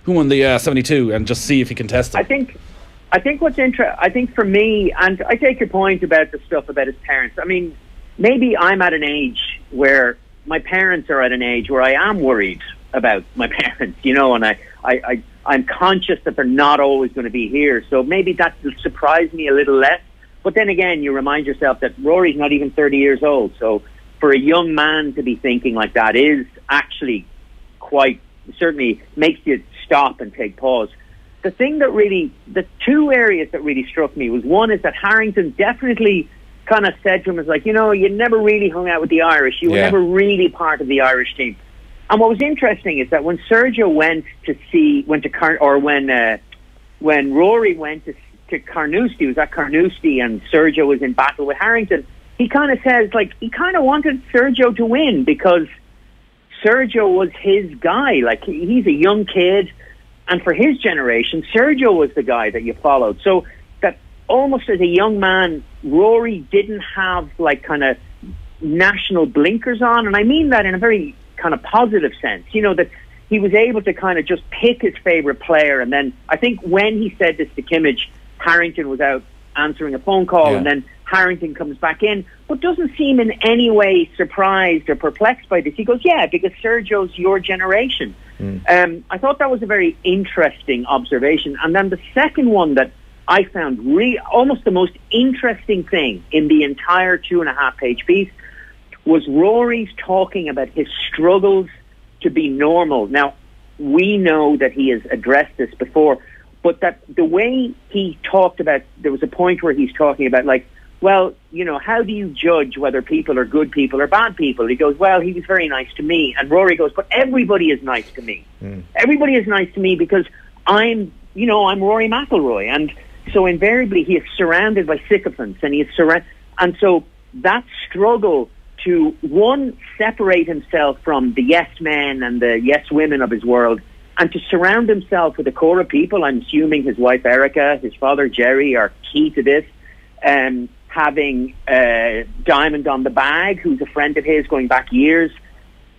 who won the 72, and just see if he can test it. I think what's interesting, I think for me, and I take your point about the stuff about his parents. I mean, maybe I'm at an age where my parents are at an age where I am worried about my parents, you know, and I'm conscious that they're not always going to be here. So maybe that will surprise me a little less. But then again, you remind yourself that Rory's not even 30 years old. So for a young man to be thinking like that is actually certainly makes you stop and take pause. The two areas that really struck me was, one is that Harrington definitely kind of said to him, is like, you know, you never really hung out with the Irish. You were never really part of the Irish team. And what was interesting is that when Sergio when Rory went to Carnoustie, was at Carnoustie, and Sergio was in battle with Harrington, he kind of says, like, he kind of wanted Sergio to win because Sergio was his guy. Like, he's a young kid, and for his generation, Sergio was the guy that you followed. So that almost as a young man, Rory didn't have, like, kind of national blinkers on, and I mean that in a very kind of positive sense, you know, that he was able to kind of just pick his favourite player. And then I think when he said this to Kimmage, Harrington was out answering a phone call, and then Harrington comes back in, but doesn't seem in any way surprised or perplexed by this. He goes, yeah, because Sergio's your generation. I thought that was a very interesting observation. And then the second one that I found almost the most interesting thing in the entire 2.5-page piece was Rory's talking about his struggles to be normal. Now, we know that he has addressed this before, but that the way he talked about, there was a point where he's talking about, like, well, you know, how do you judge whether people are good people or bad people? He goes, well, he was very nice to me. And Rory goes, but everybody is nice to me. Everybody is nice to me because I'm Rory McIlroy. And so invariably he is surrounded by sycophants, and he is and so that struggle to, one, separate himself from the yes men and the yes women of his world, and to surround himself with a core of people. I'm assuming his wife Erica, his father Jerry are key to this. Having Diamond on the bag, who's a friend of his going back years.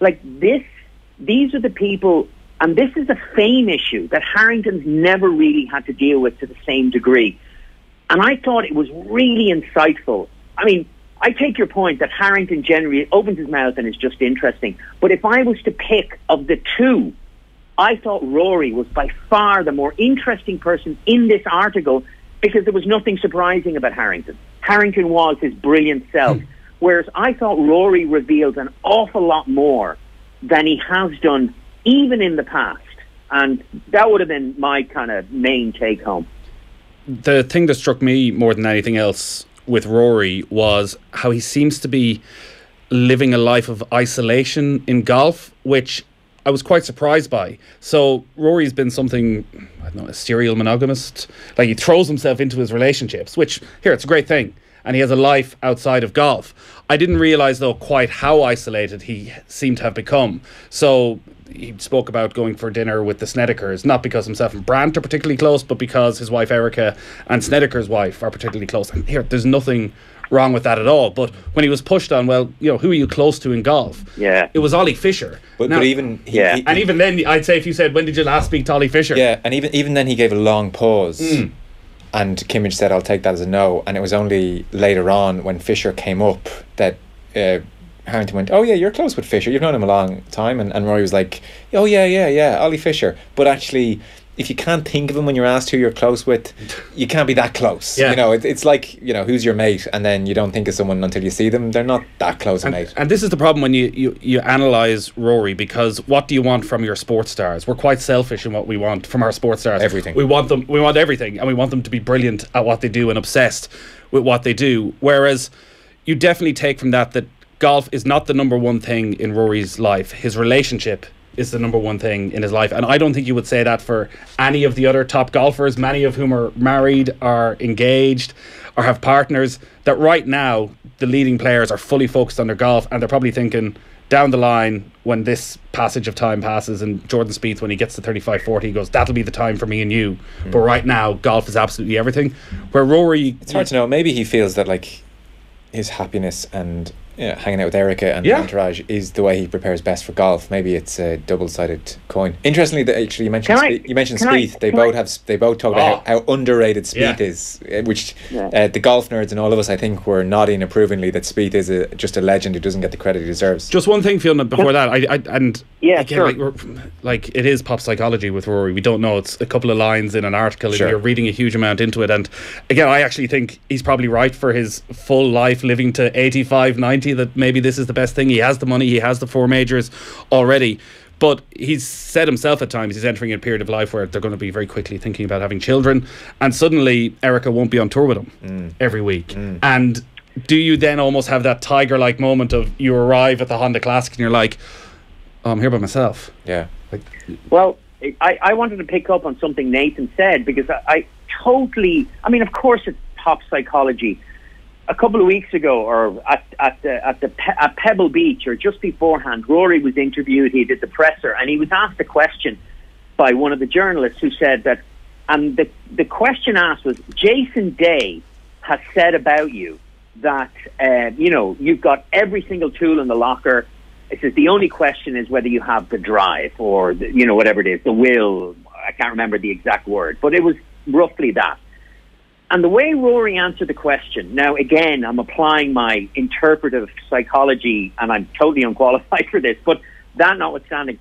Like this, these are the people, and this is a fame issue that Harrington's never really had to deal with to the same degree. And I thought it was really insightful. I mean, I take your point that Harrington generally opens his mouth and is just interesting. But if I was to pick of the two, I thought Rory was by far the more interesting person in this article, because there was nothing surprising about Harrington. Harrington was his brilliant self, whereas I thought Rory revealed an awful lot more than he has done even in the past. And that would have been my kind of main take home. The thing that struck me more than anything else with Rory was how he seems to be living a life of isolation in golf, which I was quite surprised by. So Rory's been something, I don't know, a serial monogamist. Like, he throws himself into his relationships, which, here, it's a great thing. And he has a life outside of golf. I didn't realise, though, quite how isolated he seemed to have become. So he spoke about going for dinner with the Snedekers, not because himself and Brandt are particularly close, but because his wife Erica and Snedeker's wife are particularly close. And here, there's nothing wrong with that at all. But when he was pushed on, well, you know, who are you close to in golf? Yeah, it was Ollie Fisher. But even and even then, I'd say if you said, when did you last speak to Ollie Fisher? Yeah, and even then he gave a long pause, and Kimmage said, "I'll take that as a no." And it was only later on when Fisher came up that Harrington went, "Oh yeah, you're close with Fisher. You've known him a long time." And Rory was like, "Oh yeah, Ollie Fisher." But actually, if you can't think of him when you're asked who you're close with, you can't be that close. You know, it's like, you know, who's your mate, and then you don't think of someone until you see them. They're not that close a mate. And this is the problem when you analyse Rory, because what do you want from your sports stars? We're quite selfish in what we want from our sports stars. Everything. We want everything, and we want them to be brilliant at what they do and obsessed with what they do. Whereas you definitely take from that golf is not the number one thing in Rory's life. His relationship is the number one thing in his life, and I don't think you would say that for any of the other top golfers, many of whom are married, are engaged, or have partners, that right now the leading players are fully focused on their golf, and they're probably thinking down the line when this passage of time passes, and Jordan Spieth, when he gets to 35-40, he goes, that'll be the time for me and you. But right now golf is absolutely everything. Where Rory, it's hard to know, maybe he feels that like his happiness and hanging out with Erica and the entourage is the way he prepares best for golf. Maybe it's a double-sided coin. Interestingly, actually, you mentioned Spieth. They both talk about how underrated Spieth is, which the golf nerds and all of us, I think, were nodding approvingly that Spieth is just a legend who doesn't get the credit he deserves. Just one thing, Fionn, before that, like it is pop psychology with Rory. We don't know. It's a couple of lines in an article, and you're reading a huge amount into it. And again, I actually think he's probably right for his full life, living to 85, 90, that maybe this is the best thing. He has the money, he has the 4 majors already, but he's said himself at times he's entering a period of life where they're going to be very quickly thinking about having children, and suddenly Erica won't be on tour with him every week. And do you then almost have that Tiger-like moment of you arrive at the Honda Classic and you're like, I'm here by myself. Yeah. Well, I wanted to pick up on something Nathan said, because I totally, I mean, of course it's pop psychology. A couple of weeks ago, or at Pebble Beach, or just beforehand, Rory was interviewed. He did the presser, and he was asked a question by one of the journalists who said that, and the question asked was, Jason Day has said about you that, you've got every single tool in the locker. It says the only question is whether you have the drive or, whatever it is, the will. I can't remember the exact word, but it was roughly that. And the way Rory answered the question, now again, I'm applying my interpretive psychology, and I'm totally unqualified for this, but that notwithstanding,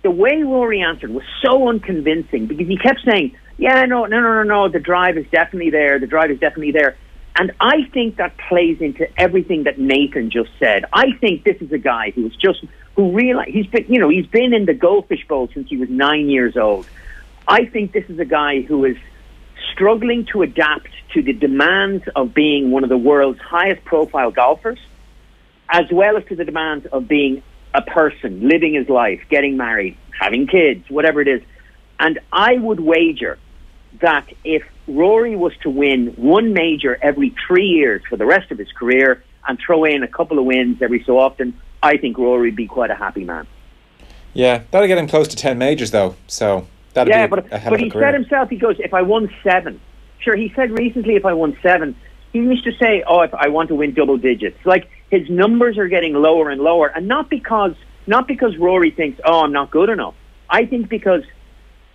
the way Rory answered was so unconvincing, because he kept saying, yeah, no, the drive is definitely there, And I think that plays into everything that Nathan just said. I think this is a guy who realized, he's been in the Goldfish Bowl since he was 9 years old. I think this is a guy who is struggling to adapt to the demands of being one of the world's highest profile golfers, as well as to the demands of being a person, living his life, getting married, having kids, whatever it is. And I would wager that if Rory was to win one major every 3 years for the rest of his career and throw in a couple of wins every so often, I think Rory would be quite a happy man. Yeah, that'll get him close to 10 majors though, so that'll be a hell of a he career. said himself, he goes, if I won 7. Sure, he said recently if I won 7, he used to say, if I want to win double digits. Like, his numbers are getting lower and lower, and not because Rory thinks, I'm not good enough. I think because,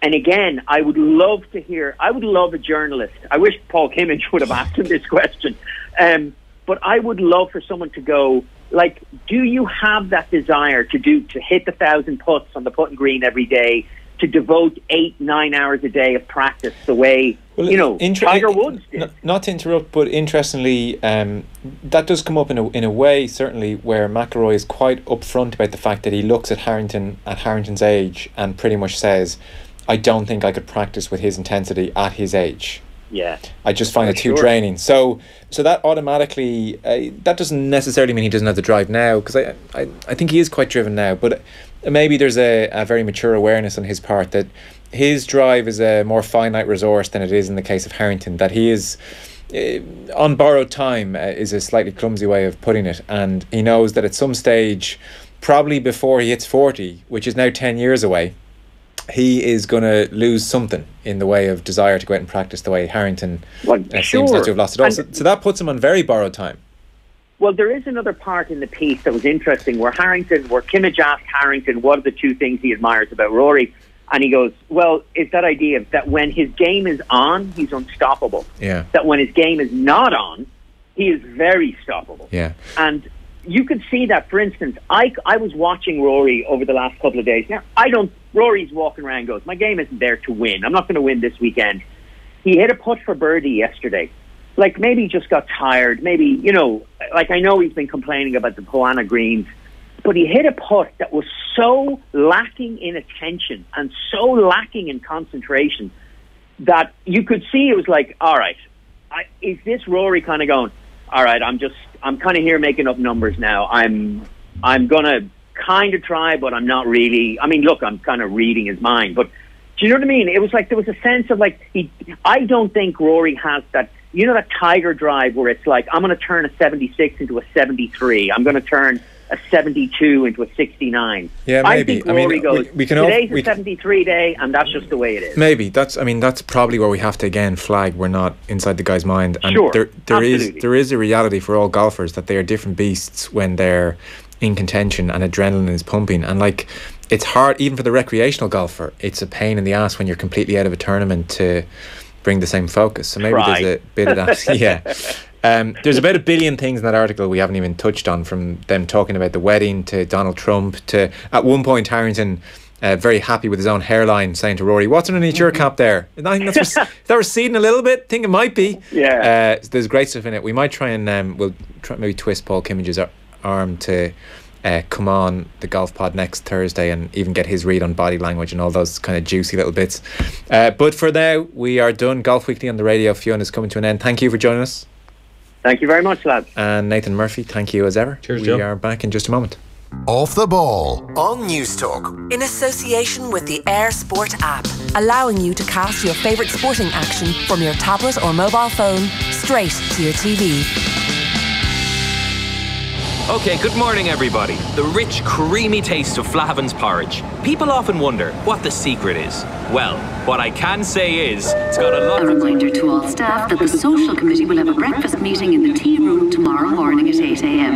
and again, I would love a journalist. I wish Paul Kimmage would have asked him this question. But I would love for someone to go, like, do you have that desire to hit 1,000 putts on the putting green every day, to devote 8-9 hours a day of practice the way, Tiger Woods did? Not to interrupt, but interestingly, that does come up in a way, certainly, where McIlroy is quite upfront about the fact that he looks at Harrington's age and pretty much says, I don't think I could practice with his intensity at his age. Yeah, I just find it too draining. So that automatically, that doesn't necessarily mean he doesn't have the drive now, because I think he is quite driven now, but maybe there's a very mature awareness on his part that his drive is a more finite resource than it is in the case of Harrington, that he is on borrowed time, is a slightly clumsy way of putting it, and he knows that at some stage, probably before he hits 40, which is now 10 years away, he is going to lose something in the way of desire to go out and practice the way Harrington seems not to have lost it all. So that puts him on very borrowed time. Well, there is another part in the piece that was interesting where Kimmage asked Harrington what are the two things he admires about Rory, and he goes, well, it's that idea that when his game is on, he's unstoppable. Yeah. That when his game is not on, he is very stoppable. Yeah. And you could see that, for instance, I was watching Rory over the last couple of days. Now, Rory's walking around and goes, my game isn't there to win. I'm not going to win this weekend. He hit a putt for birdie yesterday. Like, maybe he just got tired. Maybe, I know he's been complaining about the Poana greens, but he hit a putt that was so lacking in attention and so lacking in concentration that you could see it was like, all right, is this Rory kind of going, all right, I'm kind of here making up numbers now. I'm going to kind of try, but I'm not really. I mean, look, I'm kind of reading his mind. But do you know what I mean? It was like there was a sense of like, I don't think Rory has that, that Tiger drive where it's like, I'm going to turn a 76 into a 73. I'm going to turn a 72 into a 69. Yeah, maybe. I think Rory goes, today's a 73 day, and that's just the way it is. Maybe. That's probably where we have to, again, flag we're not inside the guy's mind. And sure, there is a reality for all golfers that they are different beasts when they're in contention and adrenaline is pumping. And, like, it's hard, even for the recreational golfer, it's a pain in the ass when you're completely out of a tournament to bring the same focus. So maybe there's a bit of that. Yeah. There's about 1 billion things in that article we haven't even touched on, from them talking about the wedding to Donald Trump to, at one point, Harrington very happy with his own hairline, saying to Rory, what's underneath your cap there? I think is that receding a little bit? I think it might be. Yeah. There's great stuff in it. We might try and we'll try maybe twist Paul Kimmage's arm to come on the Golf Pod next Thursday and even get his read on body language and all those kind of juicy little bits. But for now, we are done. Golf Weekly on the radio, Fionn, is coming to an end. Thank you for joining us. Thank you very much, lads. And Nathan Murphy, thank you as ever. Cheers, we Joe. are back in just a moment. Off the Ball on News Talk. In association with the Air Sport app, allowing you to cast your favourite sporting action from your tablet or mobile phone straight to your TV. Okay, good morning everybody. The rich, creamy taste of Flahavan's porridge. People often wonder what the secret is. Well, what I can say is, it's got a lot... A reminder to all staff that the social committee will have a breakfast meeting in the tea room tomorrow morning at 8 a.m.